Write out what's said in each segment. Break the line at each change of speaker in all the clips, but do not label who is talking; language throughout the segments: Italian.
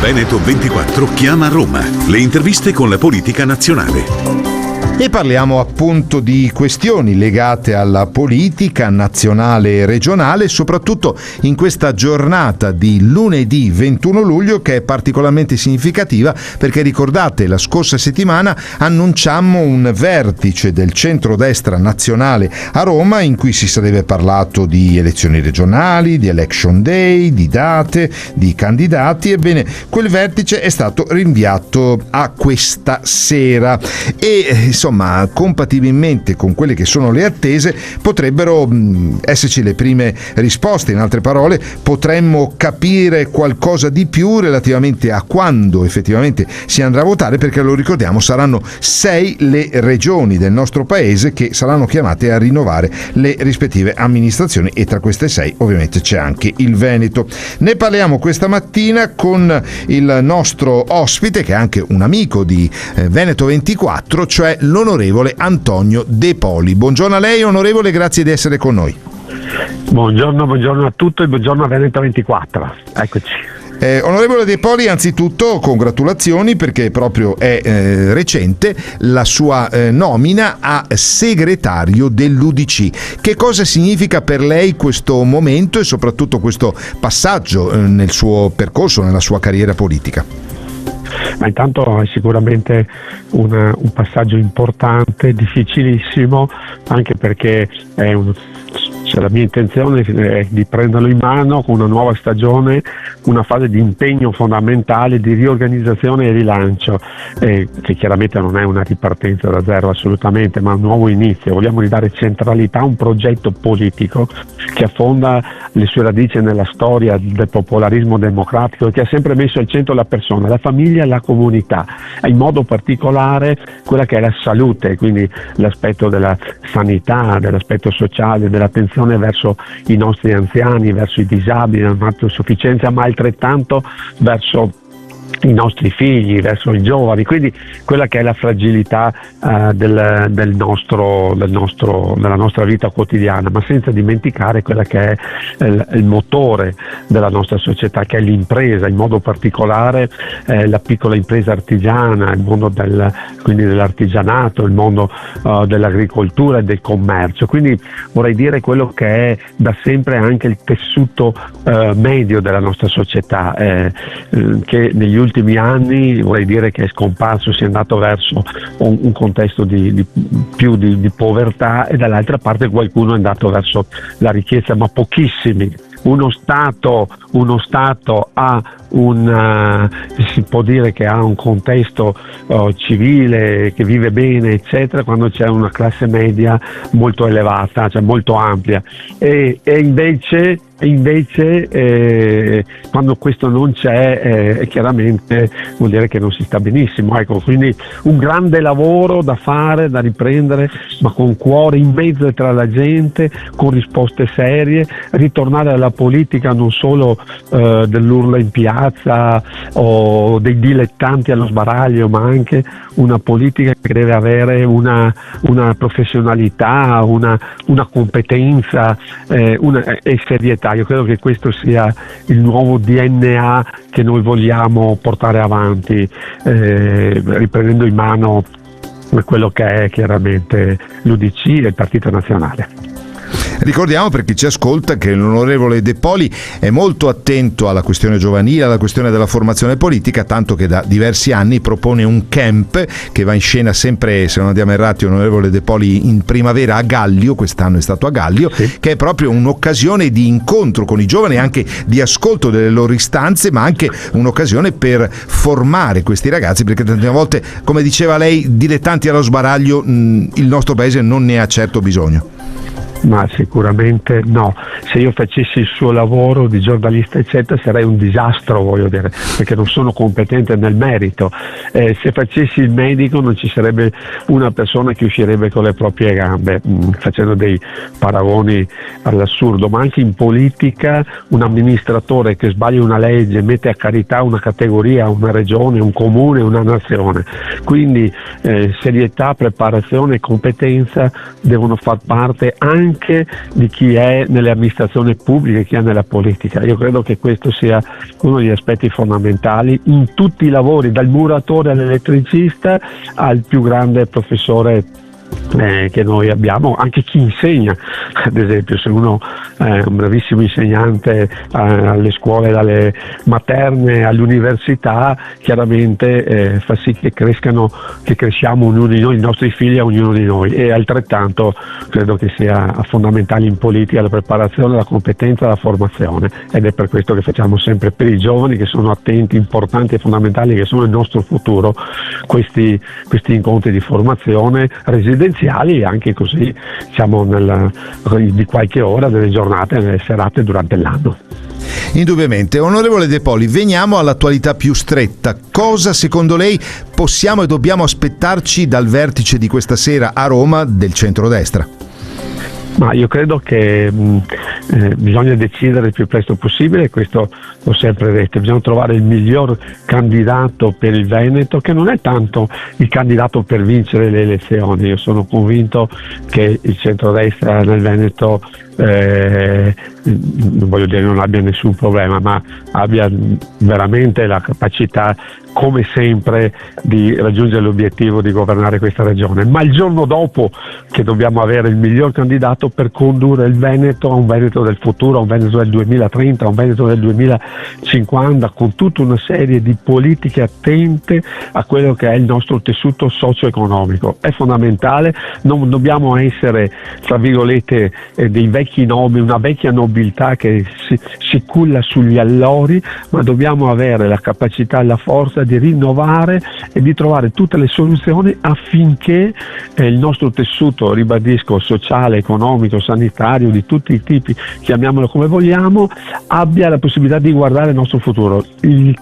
Veneto 24 chiama Roma. Le interviste con la politica nazionale.
E parliamo appunto di questioni legate alla politica nazionale e regionale, soprattutto in questa giornata di lunedì 21 luglio che è particolarmente significativa perché ricordate la scorsa settimana annunciammo un vertice del centrodestra nazionale a Roma in cui si sarebbe parlato di elezioni regionali, di election day, di date, di candidati. Ebbene, quel vertice è stato rinviato a questa sera e insomma, compatibilmente con quelle che sono le attese, potrebbero esserci le prime risposte. In altre parole, potremmo capire qualcosa di più relativamente a quando effettivamente si andrà a votare, perché lo ricordiamo, saranno 6 le regioni del nostro paese che saranno chiamate a rinnovare le rispettive amministrazioni e tra queste 6 ovviamente c'è anche il Veneto. Ne parliamo questa mattina con il nostro ospite che è anche un amico di Veneto 24, cioè l'onorevole Antonio De Poli. Buongiorno a lei, onorevole, grazie di essere con noi.
Buongiorno a tutti e buongiorno a Veneto 24. Eccoci.
Onorevole De Poli, anzitutto congratulazioni perché proprio è recente la sua nomina a segretario dell'UDC. Che cosa significa per lei questo momento e soprattutto questo passaggio nel suo percorso, nella sua carriera politica?
Ma intanto è sicuramente un passaggio importante, difficilissimo, anche perché la mia intenzione è di prenderlo in mano con una nuova stagione, una fase di impegno fondamentale, di riorganizzazione e rilancio, che chiaramente non è una ripartenza da zero assolutamente, ma un nuovo inizio. Vogliamo ridare centralità a un progetto politico che affonda le sue radici nella storia del popolarismo democratico, che ha sempre messo al centro la persona, la famiglia e la comunità, e in modo particolare quella che è la salute, quindi l'aspetto della sanità, dell'aspetto sociale, dell'attenzione verso i nostri anziani, verso i disabili, la non autosufficienza, ma altrettanto verso i nostri figli, verso i giovani, quindi quella che è la fragilità della nostra vita quotidiana, ma senza dimenticare quella che è il motore della nostra società, che è l'impresa, in modo particolare la piccola impresa artigiana, il mondo quindi dell'artigianato, il mondo dell'agricoltura e del commercio. Quindi vorrei dire quello che è da sempre anche il tessuto medio della nostra società, che negli ultimi anni vorrei dire che è scomparso, si è andato verso un contesto di povertà, e dall'altra parte qualcuno è andato verso la ricchezza, ma pochissimi. Uno Stato ha si può dire che ha un contesto civile, che vive bene, eccetera, quando c'è una classe media molto elevata, cioè molto ampia, e invece quando questo non c'è, chiaramente vuol dire che non si sta benissimo. Ecco, quindi un grande lavoro da fare, da riprendere, ma con cuore in mezzo e tra la gente, con risposte serie, ritornare alla politica non solo dell'urla in piazza o dei dilettanti allo sbaraglio, ma anche una politica che deve avere una professionalità, una competenza e serietà. Io credo che questo sia il nuovo DNA che noi vogliamo portare avanti, riprendendo in mano quello che è chiaramente l'UDC e il Partito Nazionale.
Ricordiamo per chi ci ascolta che l'onorevole De Poli è molto attento alla questione giovanile, alla questione della formazione politica, tanto che da diversi anni propone un camp che va in scena sempre, se non andiamo errati, onorevole De Poli, in primavera a Gallio. Quest'anno è stato a Gallio, sì, che è proprio un'occasione di incontro con i giovani, anche di ascolto delle loro istanze, ma anche un'occasione per formare questi ragazzi, perché tante volte, come diceva lei, dilettanti allo sbaraglio il nostro paese non ne ha certo bisogno.
Ma sicuramente no. Se io facessi il suo lavoro di giornalista eccetera sarei un disastro, voglio dire, perché non sono competente nel merito. Se facessi il medico non ci sarebbe una persona che uscirebbe con le proprie gambe, facendo dei paragoni all'assurdo. Ma anche in politica un amministratore che sbaglia una legge mette a carità una categoria, una regione, un comune, una nazione. Quindi serietà, preparazione e competenza devono far parte anche anche di chi è nelle amministrazioni pubbliche, chi è nella politica. Io credo che questo sia uno degli aspetti fondamentali in tutti i lavori, dal muratore all'elettricista al più grande professore che noi abbiamo, anche chi insegna. Ad esempio, se uno è un bravissimo insegnante alle scuole, dalle materne all'università, chiaramente fa sì che cresciamo ognuno di noi, i nostri figli a ognuno di noi, e altrettanto credo che sia fondamentale in politica la preparazione, la competenza, la formazione, ed è per questo che facciamo sempre per i giovani, che sono attenti, importanti e fondamentali, che sono il nostro futuro, questi incontri di formazione residenziali, anche così diciamo di qualche ora, nelle giornate, nelle serate durante l'anno.
Indubbiamente. Onorevole De Poli, veniamo all'attualità più stretta. Cosa secondo lei possiamo e dobbiamo aspettarci dal vertice di questa sera a Roma del centrodestra?
Ma io credo che bisogna decidere il più presto possibile, questo l'ho sempre detto, bisogna trovare il miglior candidato per il Veneto, che non è tanto il candidato per vincere le elezioni. Io sono convinto che il centrodestra nel Veneto non voglio dire non abbia nessun problema, ma abbia veramente la capacità, come sempre, di raggiungere l'obiettivo di governare questa regione. Ma il giorno dopo che dobbiamo avere il miglior candidato per condurre il Veneto a un Veneto del futuro, a un Veneto del 2030, a un Veneto del 2050, con tutta una serie di politiche attente a quello che è il nostro tessuto socio-economico. È fondamentale, non dobbiamo essere, tra virgolette, dei vecchi nomi, una vecchia nobiltà che si culla sugli allori, ma dobbiamo avere la capacità e la forza di rinnovare e di trovare tutte le soluzioni affinché il nostro tessuto, ribadisco, sociale, economico, sanitario, di tutti i tipi, chiamiamolo come vogliamo, abbia la possibilità di guardare il nostro futuro. Il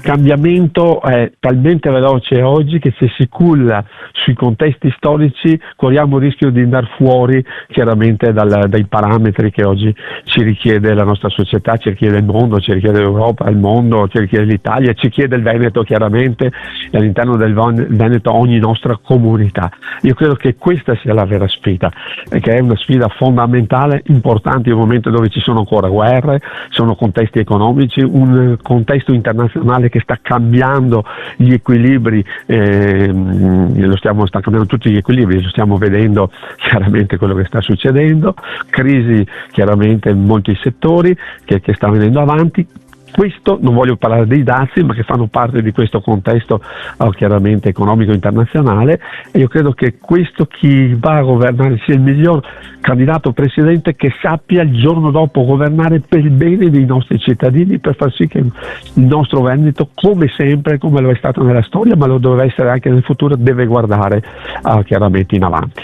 cambiamento è talmente veloce oggi che se si culla sui contesti storici corriamo il rischio di andare fuori chiaramente dai parametri che oggi ci richiede la nostra società, ci richiede il mondo, ci richiede l'Europa, il mondo, ci richiede l'Italia, ci chiede il Veneto chiaramente, e all'interno del Veneto ogni nostra comunità. Io credo che questa sia la vera sfida, che è una sfida fondamentale, importante in un momento dove ci sono ancora guerre, sono contesti economici, un contesto internazionale che sta cambiando gli equilibri, sta cambiando tutti gli equilibri, lo stiamo vedendo chiaramente quello che sta succedendo, crisi chiaramente in molti settori che sta venendo avanti. Questo, non voglio parlare dei dazi, ma che fanno parte di questo contesto chiaramente economico internazionale, e io credo che questo, chi va a governare, sia il miglior candidato presidente che sappia il giorno dopo governare per il bene dei nostri cittadini, per far sì che il nostro Veneto, come sempre, come lo è stato nella storia, ma lo deve essere anche nel futuro, deve guardare chiaramente in avanti.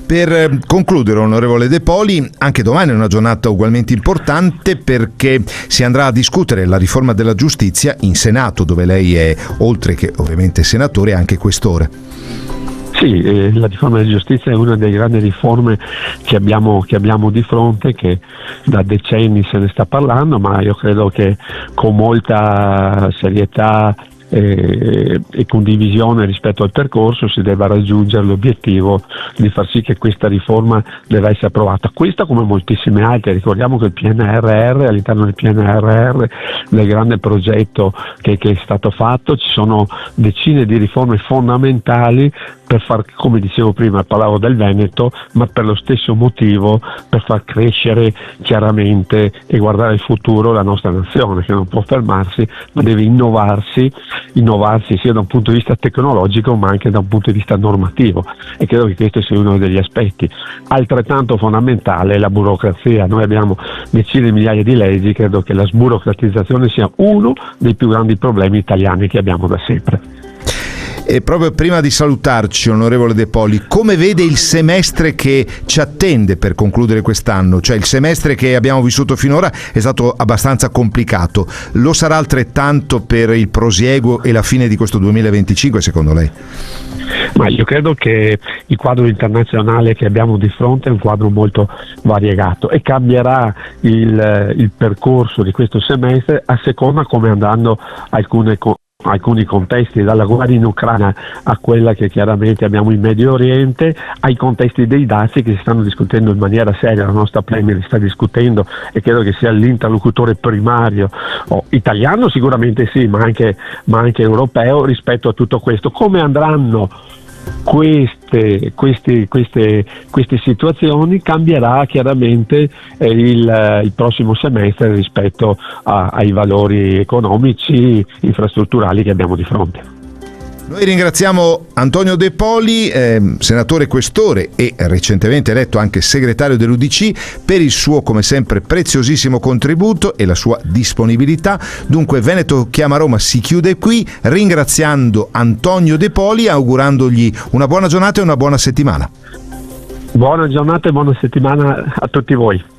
Per concludere, onorevole De Poli, anche domani è una giornata ugualmente importante perché si andrà a discutere la riforma della giustizia in Senato, dove lei è, oltre che ovviamente senatore, anche questore.
Sì, la riforma della giustizia è una delle grandi riforme che abbiamo di fronte, che da decenni se ne sta parlando, ma io credo che con molta serietà e condivisione rispetto al percorso si debba raggiungere l'obiettivo di far sì che questa riforma deve essere approvata. Questa, come moltissime altre, ricordiamo che il PNRR, all'interno del PNRR, del grande progetto che è stato fatto, ci sono decine di riforme fondamentali per far, come dicevo prima, parlavo del Veneto, ma per lo stesso motivo, per far crescere chiaramente e guardare il futuro la nostra nazione, che non può fermarsi, ma deve innovarsi sia da un punto di vista tecnologico ma anche da un punto di vista normativo, e credo che questo sia uno degli aspetti. Altrettanto fondamentale è la burocrazia. Noi abbiamo decine di migliaia di leggi, credo che la sburocratizzazione sia uno dei più grandi problemi italiani che abbiamo da sempre.
E proprio prima di salutarci, onorevole De Poli, come vede il semestre che ci attende per concludere quest'anno? Cioè, il semestre che abbiamo vissuto finora è stato abbastanza complicato, lo sarà altrettanto per il prosieguo e la fine di questo 2025, secondo lei?
Ma io credo che il quadro internazionale che abbiamo di fronte è un quadro molto variegato e cambierà il percorso di questo semestre a seconda come andranno alcune alcuni contesti, dalla guerra in Ucraina a quella che chiaramente abbiamo in Medio Oriente, ai contesti dei dazi che si stanno discutendo in maniera seria, la nostra Premier li sta discutendo e credo che sia l'interlocutore primario italiano sicuramente sì, ma anche europeo rispetto a tutto questo. Come andranno queste situazioni cambierà chiaramente il prossimo semestre rispetto ai valori economici, infrastrutturali che abbiamo di fronte.
Noi ringraziamo Antonio De Poli, senatore questore e recentemente eletto anche segretario dell'UDC, per il suo, come sempre, preziosissimo contributo e la sua disponibilità. Dunque Veneto Chiama Roma si chiude qui, ringraziando Antonio De Poli e augurandogli una buona giornata e una buona settimana.
Buona giornata e buona settimana a tutti voi.